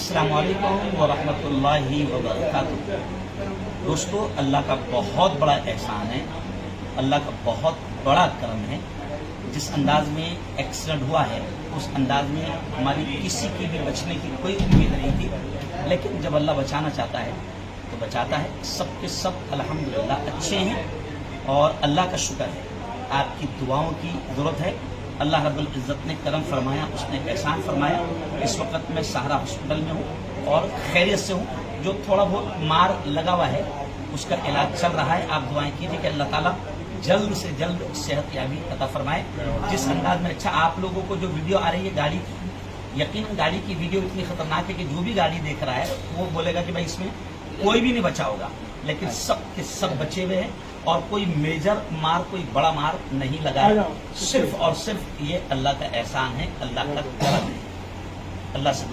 अस्सलामु अलैकुम व रहमतुल्लाहि व बरकातुहू। दोस्तों, अल्लाह का बहुत बड़ा एहसान है, अल्लाह का बहुत बड़ा करम है। जिस अंदाज में एक्सीडेंट हुआ है उस अंदाज में हमारी किसी की भी बचने की कोई उम्मीद नहीं थी, लेकिन जब अल्लाह बचाना चाहता है तो बचाता है। सब के सब अल्हम्दुलिल्लाह अच्छे हैं और अल्लाह का शुक्र है। आपकी दुआओं की ज़रूरत है। अल्लाह रब्बुल इज़्ज़त ने करम फरमाया, उसने एहसान फरमाया। इस वक्त मैं सहारा हॉस्पिटल में हूँ और खैरियत से हूँ। जो थोड़ा बहुत मार लगा हुआ है उसका इलाज चल रहा है। आप दुआएं कीजिए कि अल्लाह ताला जल्द से जल्द सेहत याबी अता फरमाए। जिस अंदाज में अच्छा आप लोगों को जो वीडियो आ रही है गाड़ी की, यकीनन गाड़ी की वीडियो इतनी खतरनाक है कि जो भी गाड़ी देख रहा है वो बोलेगा कि भाई इसमें कोई भी नहीं बचा होगा, लेकिन सब के सब बचे हुए हैं और कोई मेजर मार, कोई बड़ा मार नहीं लगा है। सिर्फ और सिर्फ ये अल्लाह का एहसान है, अल्लाह का करम है। अल्लाह से